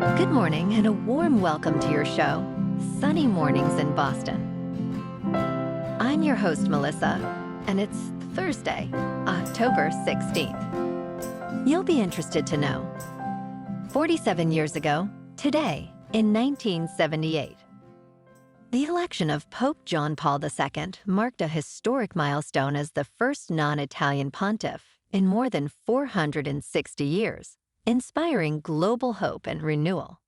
Good morning and a warm welcome to your show, Sunny Mornings in Boston. I'm your host, Melissa, and it's Thursday, October 16th. You'll be interested to know, 47 years ago, today, in 1978, the election of Pope John Paul II marked a historic milestone as the first non-Italian pontiff in more than 460 years, inspiring global hope and renewal.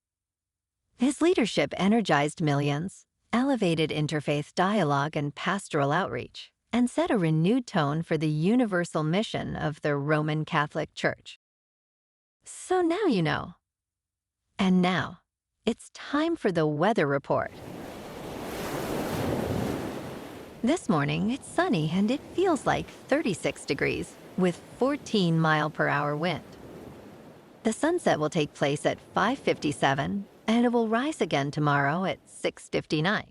His leadership energized millions, elevated interfaith dialogue and pastoral outreach, and set a renewed tone for the universal mission of the Roman Catholic Church. So now you know. And now, it's time for the weather report. This morning, it's sunny and it feels like 36 degrees with 14-mile-per-hour wind. The sunset will take place at 5:57, and it will rise again tomorrow at 6:59.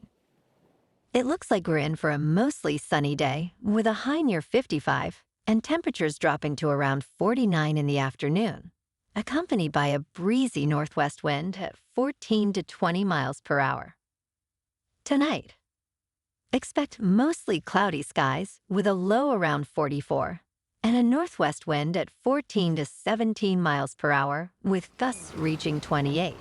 It looks like we're in for a mostly sunny day with a high near 55 and temperatures dropping to around 49 in the afternoon, accompanied by a breezy northwest wind at 14 to 20 miles per hour. Tonight, expect mostly cloudy skies with a low around 44 and a northwest wind at 14 to 17 miles per hour with gusts reaching 28.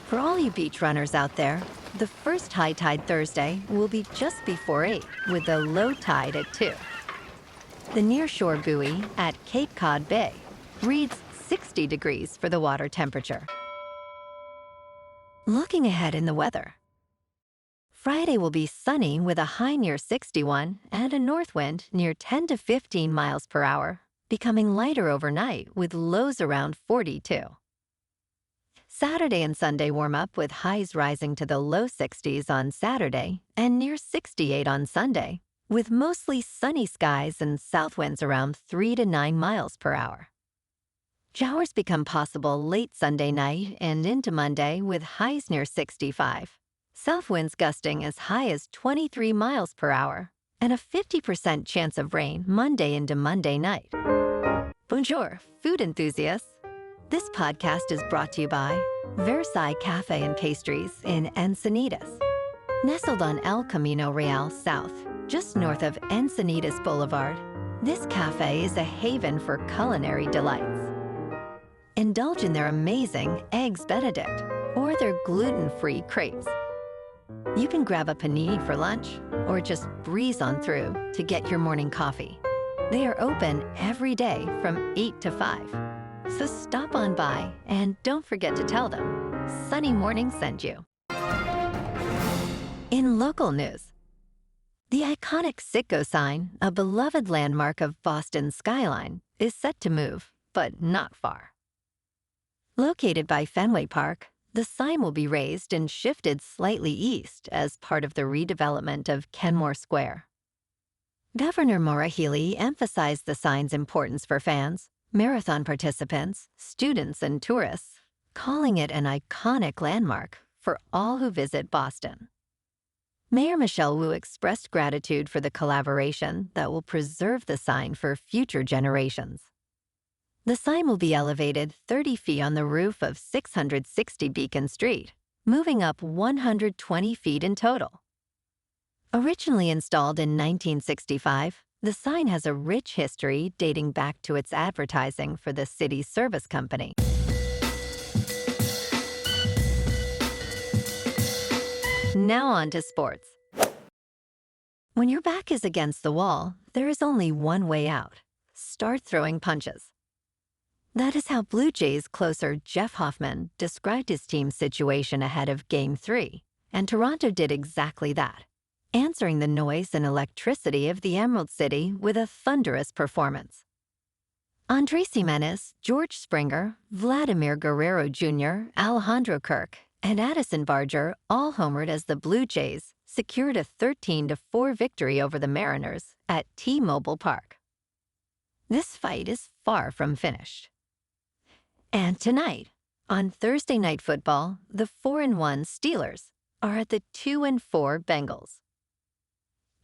For all you beach runners out there, the first high tide Thursday will be just before 8 with the low tide at 2. The nearshore buoy at Cape Cod Bay reads 60 degrees for the water temperature. Looking ahead in the weather, Friday will be sunny with a high near 61 and a north wind near 10 to 15 miles per hour, becoming lighter overnight with lows around 42. Saturday and Sunday warm up with highs rising to the low 60s on Saturday and near 68 on Sunday, with mostly sunny skies and south winds around 3 to 9 miles per hour. Showers become possible late Sunday night and into Monday with highs near 65. South winds gusting as high as 23 miles per hour, and a 50% chance of rain Monday into Monday night. Bonjour, food enthusiasts. This podcast is brought to you by Versailles Cafe and Pastries in Encinitas. Nestled on El Camino Real South, just north of Encinitas Boulevard, this cafe is a haven for culinary delights. Indulge in their amazing Eggs Benedict or their gluten-free crepes. You can grab a panini for lunch or just breeze on through to get your morning coffee. They are open every day from 8 to 5. So stop on by and don't forget to tell them Sunny Morning sent you. In local news, the iconic Citgo sign, a beloved landmark of Boston's skyline, is set to move, but not far. Located by Fenway Park, the sign will be raised and shifted slightly east as part of the redevelopment of Kenmore Square. Governor Maura Healey emphasized the sign's importance for fans, marathon participants, students, and tourists, calling it an iconic landmark for all who visit Boston. Mayor Michelle Wu expressed gratitude for the collaboration that will preserve the sign for future generations. The sign will be elevated 30 feet on the roof of 660 Beacon Street, moving up 120 feet in total. Originally installed in 1965, the sign has a rich history dating back to its advertising for the city's service company. Now on to sports. When your back is against the wall, there is only one way out. Start throwing punches. That is how Blue Jays closer Jeff Hoffman described his team's situation ahead of Game 3, and Toronto did exactly that, answering the noise and electricity of the Emerald City with a thunderous performance. Andrés Giménez, George Springer, Vladimir Guerrero Jr., Alejandro Kirk, and Addison Barger all homered as the Blue Jays secured a 13-4 victory over the Mariners at T-Mobile Park. This fight is far from finished. And tonight, on Thursday Night Football, the 4-1 Steelers are at the 2-4 Bengals.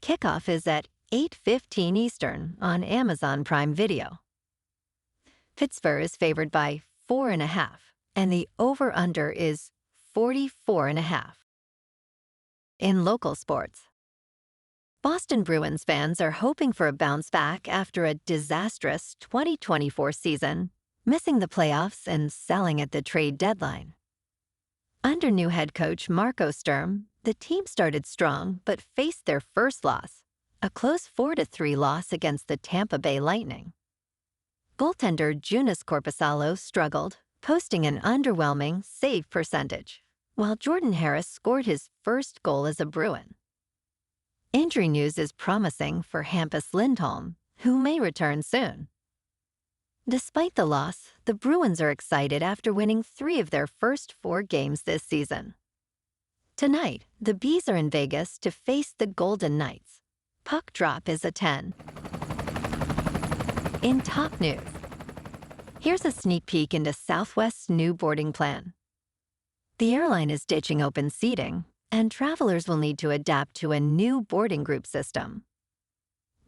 Kickoff is at 8:15 Eastern on Amazon Prime Video. Pittsburgh is favored by 4.5, and the over-under is 44.5. In local sports, Boston Bruins fans are hoping for a bounce back after a disastrous 2024 season, missing the playoffs and selling at the trade deadline. Under new head coach Marco Sturm, the team started strong but faced their first loss, a close 4-3 loss against the Tampa Bay Lightning. Goaltender Joonas Korpisalo struggled, posting an underwhelming save percentage, while Jordan Harris scored his first goal as a Bruin. Injury news is promising for Hampus Lindholm, who may return soon. Despite the loss, the Bruins are excited after winning 3 of their first 4 games this season. Tonight, the Bees are in Vegas to face the Golden Knights. Puck drop is a 10. In top news, here's a sneak peek into Southwest's new boarding plan. The airline is ditching open seating, and travelers will need to adapt to a new boarding group system.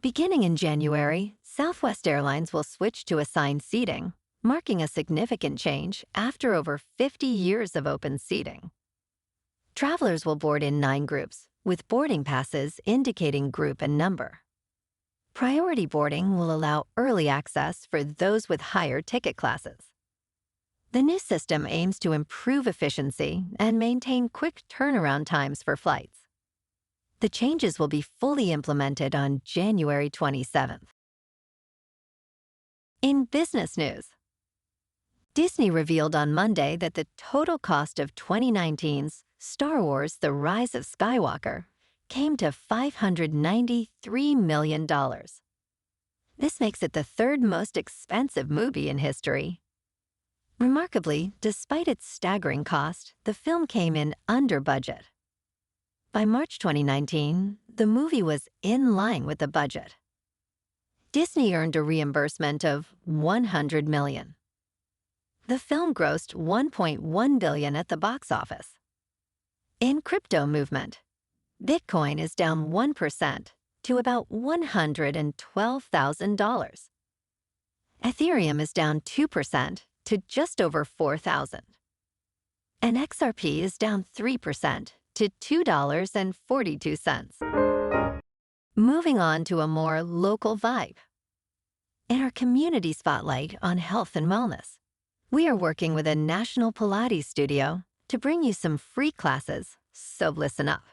Beginning in January, Southwest Airlines will switch to assigned seating, marking a significant change after over 50 years of open seating. Travelers will board in 9 groups, with boarding passes indicating group and number. Priority boarding will allow early access for those with higher ticket classes. The new system aims to improve efficiency and maintain quick turnaround times for flights. The changes will be fully implemented on January 27th. In business news, Disney revealed on Monday that the total cost of 2019's Star Wars: The Rise of Skywalker came to $593 million. This makes it the 3rd most expensive movie in history. Remarkably, despite its staggering cost, the film came in under budget. By March 2019, the movie was in line with the budget. Disney earned a reimbursement of $100 million. The film grossed $1.1 billion at the box office. In crypto movement, Bitcoin is down 1% to about $112,000. Ethereum is down 2% to just over $4,000. And XRP is down 3% to $2.42. Moving on to a more local vibe. In our community spotlight on health and wellness, we are working with a national Pilates studio to bring you some free classes, so listen up.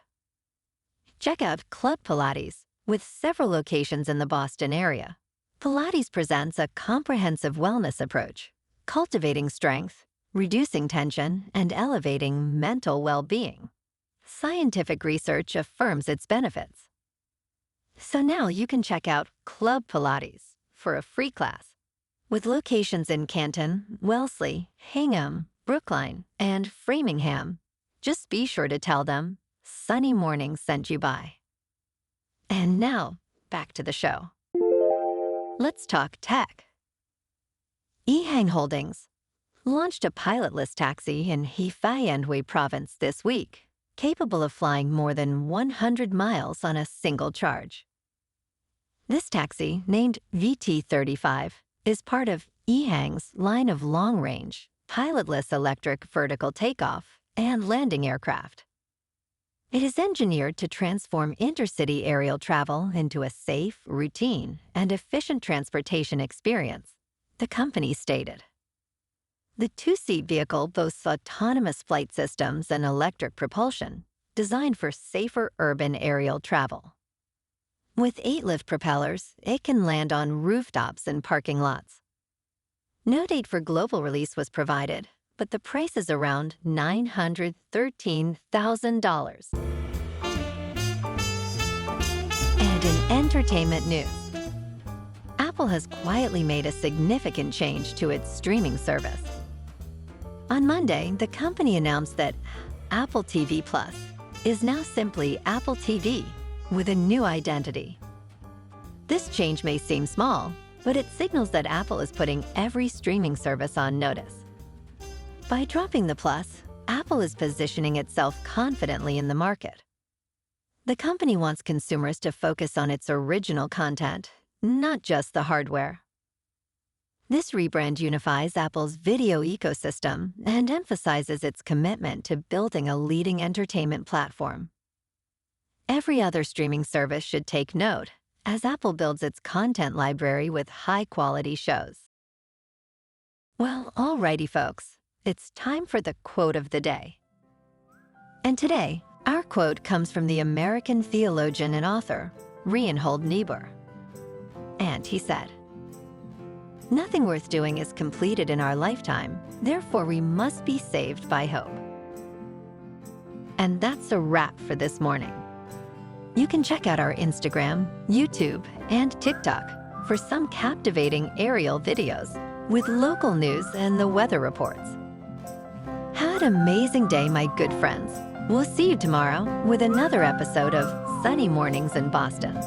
Check out Club Pilates, with several locations in the Boston area. Pilates presents a comprehensive wellness approach, cultivating strength, reducing tension, and elevating mental well-being. Scientific research affirms its benefits. So now you can check out Club Pilates for a free class. With locations in Canton, Wellesley, Hingham, Brookline, and Framingham, just be sure to tell them Sunny Morning sent you by. And now, back to the show. Let's talk tech. EHang Holdings launched a pilotless taxi in Healey, Anhui Province this week, capable of flying more than 100 miles on a single charge. This taxi, named VT35, is part of EHang's line of long-range, pilotless electric vertical takeoff and landing aircraft. It is engineered to transform intercity aerial travel into a safe, routine, and efficient transportation experience, the company stated. The 2-seat vehicle boasts autonomous flight systems and electric propulsion, designed for safer urban aerial travel. With 8 lift propellers, it can land on rooftops and parking lots. No date for global release was provided, but the price is around $913,000. And in entertainment news, Apple has quietly made a significant change to its streaming service. On Monday, the company announced that Apple TV Plus is now simply Apple TV with a new identity. This change may seem small, but it signals that Apple is putting every streaming service on notice. By dropping the Plus, Apple is positioning itself confidently in the market. The company wants consumers to focus on its original content, not just the hardware. This rebrand unifies Apple's video ecosystem and emphasizes its commitment to building a leading entertainment platform. Every other streaming service should take note, as Apple builds its content library with high-quality shows. Well, alrighty, folks. It's time for the quote of the day. And today, our quote comes from the American theologian and author, Reinhold Niebuhr. And he said, "Nothing worth doing is completed in our lifetime, therefore we must be saved by hope." And that's a wrap for this morning. You can check out our Instagram, YouTube, and TikTok for some captivating aerial videos with local news and the weather reports. Have an amazing day, my good friends. We'll see you tomorrow with another episode of Sunny Mornings in Boston.